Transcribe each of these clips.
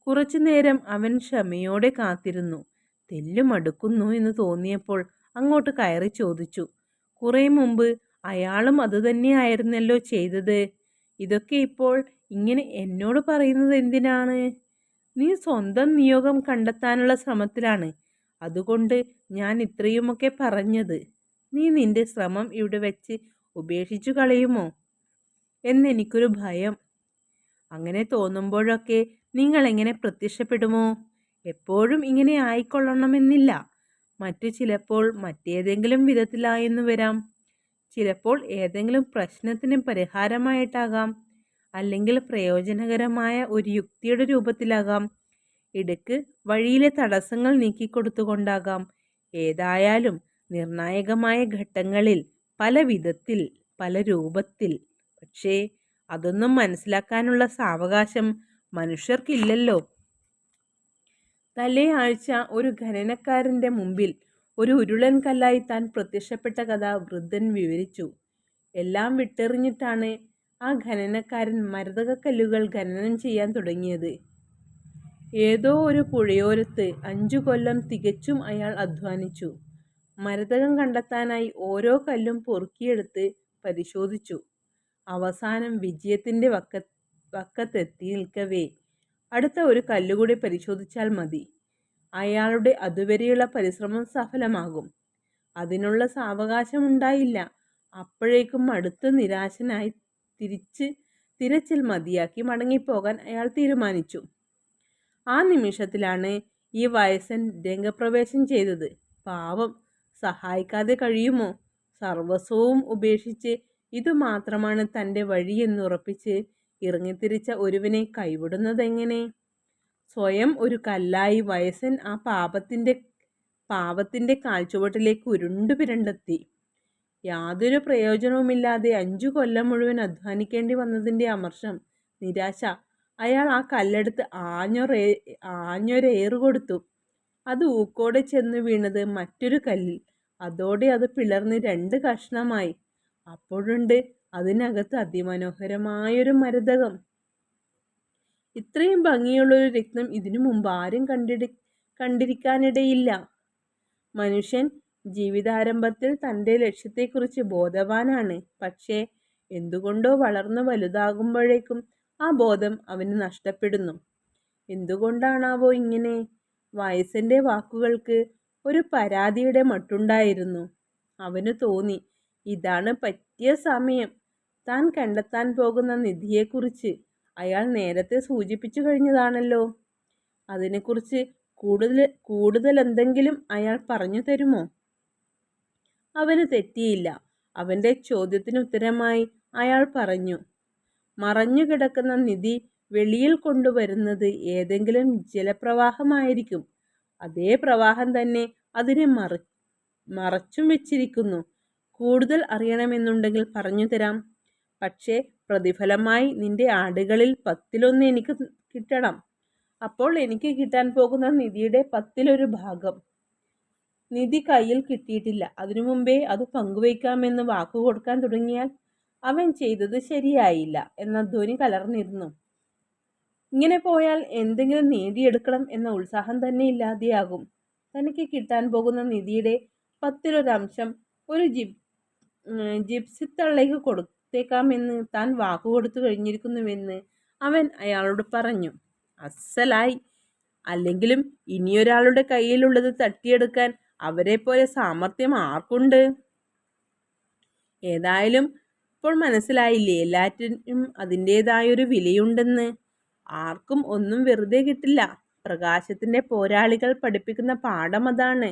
കുറച്ചുനേരം അവൻ ക്ഷമയോടെ കാത്തിരുന്നു. തെല്ലുമടുക്കുന്നു എന്ന് തോന്നിയപ്പോൾ അങ്ങോട്ട് കയറി ചോദിച്ചു. കുറെ മുമ്പ് അയാളും അതുതന്നെയായിരുന്നല്ലോ ചെയ്തത്. ഇതൊക്കെ ഇപ്പോൾ ഇങ്ങനെ എന്നോട് പറയുന്നത് എന്തിനാണ്? നീ സ്വന്തം നിയോഗം കണ്ടെത്താനുള്ള ശ്രമത്തിലാണ്. അതുകൊണ്ട് ഞാൻ ഇത്രയുമൊക്കെ പറഞ്ഞത്. നീ നിന്റെ ശ്രമം ഇവിടെ വെച്ച് ഉപേക്ഷിച്ചു കളയുമോ എന്നെനിക്കൊരു ഭയം. അങ്ങനെ തോന്നുമ്പോഴൊക്കെ നിങ്ങൾ എങ്ങനെ പ്രത്യക്ഷപ്പെടുമോ? എപ്പോഴും ഇങ്ങനെ ആയിക്കൊള്ളണമെന്നില്ല. മറ്റു ചിലപ്പോൾ മറ്റേതെങ്കിലും വിധത്തിലായെന്നു വരാം. ചിലപ്പോൾ ഏതെങ്കിലും പ്രശ്നത്തിന് പരിഹാരമായിട്ടാകാം. അല്ലെങ്കിൽ പ്രയോജനകരമായ ഒരു യുക്തിയുടെ രൂപത്തിലാകാം. ഇടയ്ക്ക് വഴിയിലെ തടസ്സങ്ങൾ നീക്കിക്കൊടുത്തുകൊണ്ടാകാം. ഏതായാലും നിർണായകമായ ഘട്ടങ്ങളിൽ പല വിധത്തിൽ, പല രൂപത്തിൽ. പക്ഷേ അതൊന്നും മനസ്സിലാക്കാനുള്ള സാവകാശം മനുഷ്യർക്കില്ലല്ലോ. തലേ ആഴ്ച ഒരു ഖനനക്കാരൻ്റെ മുമ്പിൽ ഒരു ഉരുളൻ കല്ലായി താൻ പ്രത്യക്ഷപ്പെട്ട കഥ വൃദ്ധൻ വിവരിച്ചു. എല്ലാം വിട്ടെറിഞ്ഞിട്ടാണ് ആ ഖനനക്കാരൻ മരതകക്കല്ലുകൾ ഖനനം ചെയ്യാൻ തുടങ്ങിയത്. ഏതോ ഒരു പുഴയോരത്ത് 5 കൊല്ലം തികച്ചും അയാൾ അധ്വാനിച്ചു. മരതകം കണ്ടെത്താനായി ഓരോ കല്ലും പൊറുക്കിയെടുത്ത് പരിശോധിച്ചു. അവസാനം വിജയത്തിൻ്റെ വക്കത്തെത്തി നിൽക്കവേ അടുത്ത ഒരു കല്ലുകൂടി പരിശോധിച്ചാൽ മതി, അയാളുടെ അതുവരെയുള്ള പരിശ്രമം സഫലമാകും. അതിനുള്ള സാവകാശമുണ്ടായില്ല. അപ്പോഴേക്കും അടുത്ത നിരാശനായി തിരച്ചിൽ മതിയാക്കി മടങ്ങിപ്പോകാൻ അയാൾ തീരുമാനിച്ചു. ആ നിമിഷത്തിലാണ് ഈ വയസ്സൻ രംഗപ്രവേശം ചെയ്തത്. പാവം, സഹായിക്കാതെ കഴിയുമോ? സർവസ്വവും ഉപേക്ഷിച്ച് ഇതുമാത്രമാണ് തൻ്റെ വഴിയെന്നുറപ്പിച്ച് ഇറങ്ങിത്തിരിച്ച ഒരുവനെ കൈവിടുന്നതെങ്ങനെ? സ്വയം ഒരു കല്ലായി വയസ്സൻ ആ പാവത്തിൻ്റെ കാൽച്ചുവട്ടിലേക്ക് ഉരുണ്ടു പിരണ്ടെത്തി. യാതൊരു പ്രയോജനവുമില്ലാതെ 5 കൊല്ലം മുഴുവൻ അധ്വാനിക്കേണ്ടി വന്നതിൻ്റെ അമർഷം, നിരാശ. അയാൾ ആ കല്ലെടുത്ത് ആഞ്ഞൊരേറ് കൊടുത്തു. അത് ഊക്കോടെ ചെന്ന് വീണത് മറ്റൊരു കല്ലിൽ. അതോടെ അത് പിളർന്ന് 2 കഷ്ണമായി. അപ്പോഴുണ്ട് അതിനകത്ത് അതിമനോഹരമായൊരു മരതകം. ഇത്രയും ഭംഗിയുള്ളൊരു രത്നം ഇതിനു മുമ്പ് ആരും കണ്ടിരിക്കാനിടയില്ല. മനുഷ്യൻ ജീവിതാരംഭത്തിൽ തൻ്റെ ലക്ഷ്യത്തെക്കുറിച്ച് ബോധവാനാണ്. പക്ഷേ എന്തുകൊണ്ടോ വളർന്നു വലുതാകുമ്പോഴേക്കും ആ ബോധം അവന് നഷ്ടപ്പെടുന്നു. എന്തുകൊണ്ടാണാവോ ഇങ്ങനെ? വയസ്സൻ്റെ വാക്കുകൾക്ക് ഒരു പരാതിയുടെ മട്ടുണ്ടായിരുന്നു. അവന് തോന്നി, ഇതാണ് പറ്റിയ സമയം. താൻ കണ്ടെത്താൻ പോകുന്ന നിധിയെക്കുറിച്ച് അയാൾ നേരത്തെ സൂചിപ്പിച്ചു കഴിഞ്ഞതാണല്ലോ. അതിനെക്കുറിച്ച് കൂടുതൽ എന്തെങ്കിലും അയാൾ പറഞ്ഞു തരുമോ? അവന് തെറ്റിയില്ല. അവൻ്റെ ചോദ്യത്തിനുത്തരമായി അയാൾ പറഞ്ഞു, മറഞ്ഞു കിടക്കുന്ന നിധി വെളിയിൽ കൊണ്ടുവരുന്നത് ഏതെങ്കിലും ജലപ്രവാഹമായിരിക്കും. അതേ പ്രവാഹം തന്നെ അതിനെ മറച്ചും വെച്ചിരിക്കുന്നു. കൂടുതൽ അറിയണമെന്നുണ്ടെങ്കിൽ പറഞ്ഞു തരാം. പക്ഷേ പ്രതിഫലമായി നിന്റെ ആടുകളിൽ 10-1 എനിക്ക് കിട്ടണം. അപ്പോൾ എനിക്ക് കിട്ടാൻ പോകുന്ന നിധിയുടെ 10-1 ഭാഗം. നിധി കയ്യിൽ കിട്ടിയിട്ടില്ല. അതിനു മുമ്പേ അത് പങ്കുവയ്ക്കാമെന്ന് വാക്കുകൊടുക്കാൻ തുടങ്ങിയാൽ അവൻ ചെയ്തത് ശരിയായില്ല എന്ന ധ്വനി കലർന്നിരുന്നു. ഇങ്ങനെ പോയാൽ എന്തെങ്കിലും നേടിയെടുക്കണം എന്ന ഉത്സാഹം തന്നെ ഇല്ലാതെയാകും. തനിക്ക് കിട്ടാൻ പോകുന്ന നിധിയുടെ 10-1 അംശം ഒരു ജിപ്സിത്തള്ളയ്ക്ക് കൊടുത്തേക്കാമെന്ന് താൻ വാക്കുകൊടുത്തു കഴിഞ്ഞിരിക്കുന്നുവെന്ന് അവൻ അയാളോട് പറഞ്ഞു. അസ്സലായി. അല്ലെങ്കിലും ഇനിയൊരാളുടെ കയ്യിലുള്ളത് തട്ടിയെടുക്കാൻ അവരെപ്പോലെ സാമർത്ഥ്യം ആർക്കുണ്ട്? ഏതായാലും ഇപ്പോൾ മനസ്സിലായില്ലേ, എല്ലാറ്റിനും അതിൻ്റെതായൊരു വിലയുണ്ടെന്ന്. ആർക്കും ഒന്നും വെറുതെ കിട്ടില്ല. പ്രകാശത്തിൻ്റെ പോരാളികൾ പഠിപ്പിക്കുന്ന പാഠം അതാണ്.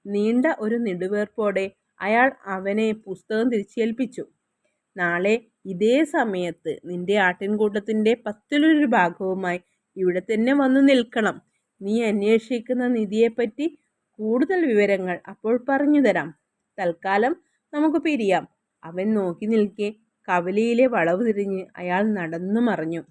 നീണ്ട ഒരു നെടുവേർപ്പോടെ അയാൾ അവനെ പുസ്തകം തിരിച്ചേൽപ്പിച്ചു. നാളെ ഇതേ സമയത്ത് നിന്റെ ആട്ടിൻകൂട്ടത്തിൻ്റെ 10-1 ഭാഗവുമായി ഇവിടെ തന്നെ വന്നു നിൽക്കണം. നീ അന്വേഷിക്കുന്ന നിധിയെപ്പറ്റി കൂടുതൽ വിവരങ്ങൾ അപ്പോൾ പറഞ്ഞു തരാം. തൽക്കാലം നമുക്ക് പിരിയാം. അവൻ നോക്കി നിൽക്കെ കവലയിലെ വളവ് തിരിഞ്ഞ് അയാൾ നടന്നു മറഞ്ഞു.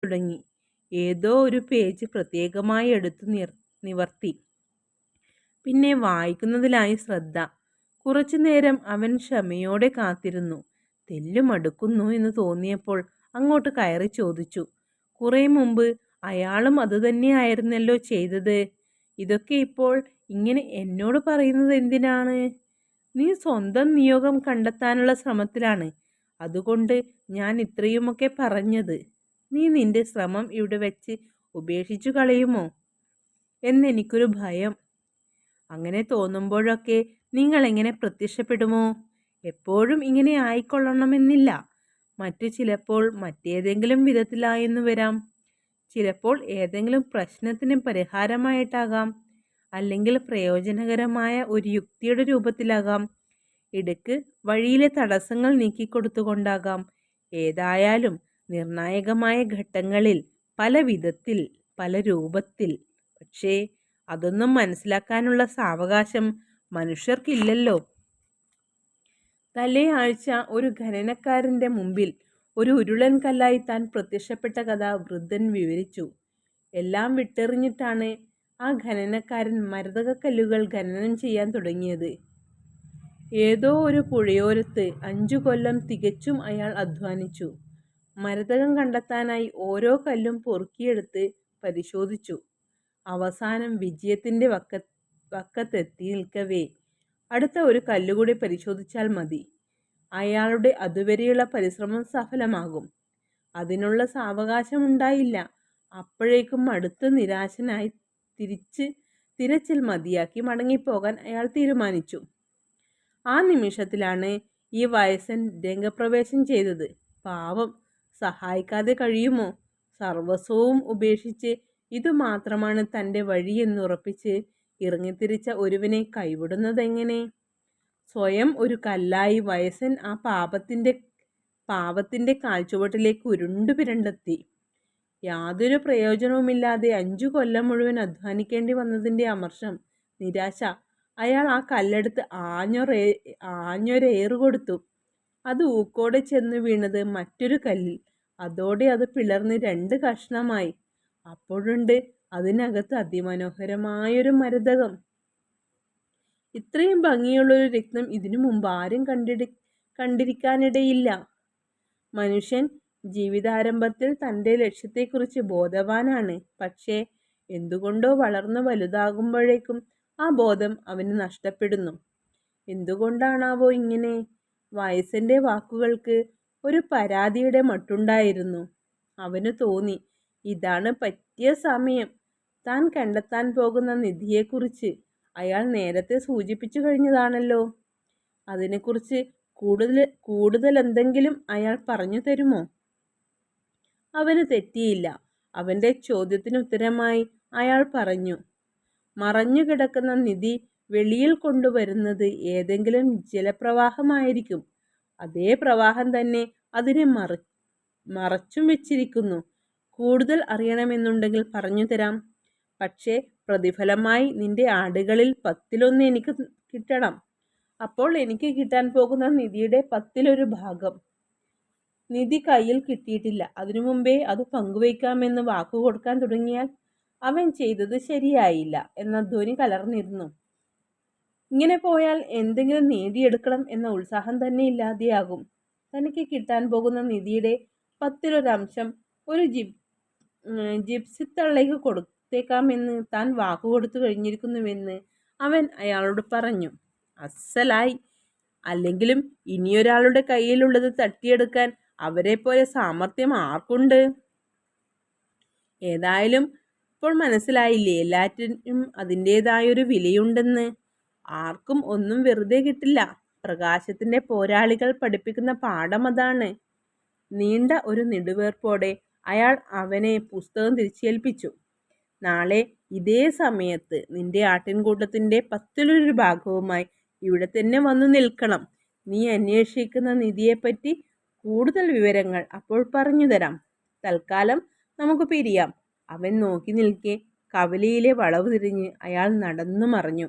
തുടങ്ങി. ഏതോ ഒരു പേജ് പ്രത്യേകമായി എടുത്തു നിവർത്തി. പിന്നെ വായിക്കുന്നതിലായി ശ്രദ്ധ. കുറച്ചു നേരം അവൻ ക്ഷമയോടെ കാത്തിരുന്നു. തെല്ലുമടുക്കുന്നു എന്ന് തോന്നിയപ്പോൾ അങ്ങോട്ട് കയറി ചോദിച്ചു. കുറെ മുമ്പ് അയാളും അതുതന്നെയായിരുന്നല്ലോ ചെയ്തത്. ഇതൊക്കെ ഇപ്പോൾ ഇങ്ങനെ എന്നോട് പറയുന്നത് എന്തിനാണ്? നീ സ്വന്തം നിയോഗം കണ്ടെത്താനുള്ള ശ്രമത്തിലാണ്. അതുകൊണ്ട് ഞാൻ ഇത്രയുമൊക്കെ പറഞ്ഞത്. നീ നിന്റെ ശ്രമം ഇവിടെ വെച്ച് ഉപേക്ഷിച്ചു കളയുമോ എന്നെനിക്കൊരു ഭയം. അങ്ങനെ തോന്നുമ്പോഴൊക്കെ നിങ്ങൾ എങ്ങനെ പ്രത്യക്ഷപ്പെടുമോ? എപ്പോഴും ഇങ്ങനെ ആയിക്കൊള്ളണമെന്നില്ല. മറ്റു ചിലപ്പോൾ മറ്റേതെങ്കിലും വിധത്തിലായെന്നു വരാം. ചിലപ്പോൾ ഏതെങ്കിലും പ്രശ്നത്തിന് പരിഹാരമായിട്ടാകാം. അല്ലെങ്കിൽ പ്രയോജനകരമായ ഒരു യുക്തിയുടെ രൂപത്തിലാകാം. ഇടയ്ക്ക് വഴിയിലെ തടസ്സങ്ങൾ നീക്കിക്കൊടുത്തുകൊണ്ടാകാം. ഏതായാലും നിർണായകമായ ഘട്ടങ്ങളിൽ പല വിധത്തിൽ, പല രൂപത്തിൽ. പക്ഷേ അതൊന്നും മനസ്സിലാക്കാനുള്ള സാവകാശം മനുഷ്യർക്കില്ലല്ലോ. തലേ ആഴ്ച ഒരു ഖനനക്കാരൻ്റെ മുമ്പിൽ ഒരു ഉരുളൻ കല്ലായി താൻ പ്രത്യക്ഷപ്പെട്ട കഥ വൃദ്ധൻ വിവരിച്ചു. എല്ലാം വിട്ടെറിഞ്ഞിട്ടാണ് ആ ഖനനക്കാരൻ മരതകക്കല്ലുകൾ ഖനനം ചെയ്യാൻ തുടങ്ങിയത്. ഏതോ ഒരു പുഴയോരത്ത് 5 കൊല്ലം തികച്ചും അയാൾ അധ്വാനിച്ചു. മരതകം കണ്ടെത്താനായി ഓരോ കല്ലും പൊറുക്കിയെടുത്ത് പരിശോധിച്ചു. അവസാനം വിജയത്തിൻ്റെ വക്കത്തെത്തി നിൽക്കവേ അടുത്ത ഒരു കല്ലുകൂടി പരിശോധിച്ചാൽ മതി. അയാളുടെ അതുവരെയുള്ള പരിശ്രമം സഫലമാകും. അതിനുള്ള സാവകാശമുണ്ടായില്ല. അപ്പോഴേക്കും അടുത്ത നിരാശനായി തിരച്ചിൽ മതിയാക്കി മടങ്ങിപ്പോകാൻ അയാൾ തീരുമാനിച്ചു. ആ നിമിഷത്തിലാണ് ഈ വയസ്സൻ രംഗപ്രവേശം ചെയ്തത്. പാവം, സഹായിക്കാതെ കഴിയുമോ? സർവസ്വവും ഉപേക്ഷിച്ച് ഇതുമാത്രമാണ് തൻ്റെ വഴിയെന്നുറപ്പിച്ച് ഇറങ്ങിത്തിരിച്ച ഒരുവനെ കൈവിടുന്നതെങ്ങനെ? സ്വയം ഒരു കല്ലായി വയസ്സൻ ആ പാപത്തിൻ്റെ കാൽച്ചുവട്ടിലേക്ക് ഉരുണ്ടുപിരണ്ടെത്തി. യാതൊരു പ്രയോജനവുമില്ലാതെ 5 കൊല്ലം മുഴുവൻ അധ്വാനിക്കേണ്ടി വന്നതിൻ്റെ അമർഷം, നിരാശ. അയാൾ ആ കല്ലെടുത്ത് ആഞ്ഞൊരേറ് കൊടുത്തു. അത് ഊക്കോടെ ചെന്നു വീണത് മറ്റൊരു കല്ലിൽ. അതോടെ അത് പിളർന്ന് 2 കഷ്ണമായി. അപ്പോഴുണ്ട് അതിനകത്ത് അതിമനോഹരമായൊരു മരതകം. ഇത്രയും ഭംഗിയുള്ളൊരു രത്നം ഇതിനു മുമ്പ് ആരും കണ്ടിരിക്കാനിടയില്ല. മനുഷ്യൻ ജീവിതാരംഭത്തിൽ തൻ്റെ ലക്ഷ്യത്തെക്കുറിച്ച് ബോധവാനാണ്. പക്ഷേ എന്തുകൊണ്ടോ വളർന്നു വലുതാകുമ്പോഴേക്കും ആ ബോധം അവന് നഷ്ടപ്പെടുന്നു. എന്തുകൊണ്ടാണാവോ ഇങ്ങനെ? വയസ്സൻ്റെ വാക്കുകൾക്ക് ഒരു പരാതിയുടെ മട്ടുണ്ടായിരുന്നു. അവന് തോന്നി, ഇതാണ് പറ്റിയ സമയം. താൻ കണ്ടെത്താൻ പോകുന്ന നിധിയെക്കുറിച്ച് അയാൾ നേരത്തെ സൂചിപ്പിച്ചു കഴിഞ്ഞതാണല്ലോ. അതിനെക്കുറിച്ച് കൂടുതൽ എന്തെങ്കിലും അയാൾ പറഞ്ഞു തരുമോ? അവന് തെറ്റിയില്ല. അവൻ്റെ ചോദ്യത്തിനുത്തരമായി അയാൾ പറഞ്ഞു, മറഞ്ഞു കിടക്കുന്ന നിധി വെളിയിൽ കൊണ്ടുവരുന്നത് ഏതെങ്കിലും ജലപ്രവാഹമായിരിക്കും. അതേ പ്രവാഹം തന്നെ അതിനെ മറച്ചും വെച്ചിരിക്കുന്നു. കൂടുതൽ അറിയണമെന്നുണ്ടെങ്കിൽ പറഞ്ഞു തരാം. പക്ഷേ പ്രതിഫലമായി നിന്റെ ആടുകളിൽ 10-1 എനിക്ക് കിട്ടണം. അപ്പോൾ എനിക്ക് കിട്ടാൻ പോകുന്ന നിധിയുടെ 10-1 ഭാഗം. നിധി കയ്യിൽ കിട്ടിയിട്ടില്ല. അതിനു മുമ്പേ അത് പങ്കുവയ്ക്കാമെന്ന് വാക്കുകൊടുക്കാൻ തുടങ്ങിയാൽ അവൻ ചെയ്തത് ശരിയായില്ല എന്ന ധ്വനി കലർന്നിരുന്നു. ഇങ്ങനെ പോയാൽ എന്തെങ്കിലും നേടിയെടുക്കണം എന്ന ഉത്സാഹം തന്നെ ഇല്ലാതെയാകും. തനിക്ക് കിട്ടാൻ പോകുന്ന നിധിയുടെ 10-1 അംശം ഒരു ജിപ്സിത്തള്ളയ്ക്ക് കൊടുത്തേക്കാമെന്ന് താൻ വാക്കുകൊടുത്തു കഴിഞ്ഞിരിക്കുന്നുവെന്ന് അവൻ അയാളോട് പറഞ്ഞു. അസ്സലായി. അല്ലെങ്കിലും ഇനിയൊരാളുടെ കയ്യിലുള്ളത് തട്ടിയെടുക്കാൻ അവരെപ്പോലെ സാമർഥ്യം ആർക്കുണ്ട്? ഏതായാലും ഇപ്പോൾ മനസ്സിലായില്ലേ എല്ലാറ്റിനും അതിൻ്റേതായൊരു വിലയുണ്ടെന്ന്. ആർക്കും ഒന്നും വെറുതെ കിട്ടില്ല. പ്രകാശത്തിൻ്റെ പോരാളികൾ പഠിപ്പിക്കുന്ന പാഠം അതാണ്. നീണ്ട ഒരു നെടുവേർപ്പോടെ അയാൾ അവനെ പുസ്തകം തിരിച്ചേൽപ്പിച്ചു. നാളെ ഇതേ സമയത്ത് നിന്റെ ആട്ടിൻകൂട്ടത്തിൻ്റെ 10-1 ഭാഗവുമായി ഇവിടെ തന്നെ വന്നു നിൽക്കണം. നീ അന്വേഷിക്കുന്ന നിധിയെപ്പറ്റി കൂടുതൽ വിവരങ്ങൾ അപ്പോൾ പറഞ്ഞു തരാം. തൽക്കാലം നമുക്ക് പിരിയാം. അവൻ നോക്കി നിൽക്കെ കവലയിലെ വളവ് തിരിഞ്ഞ് അയാൾ നടന്നു മറഞ്ഞു.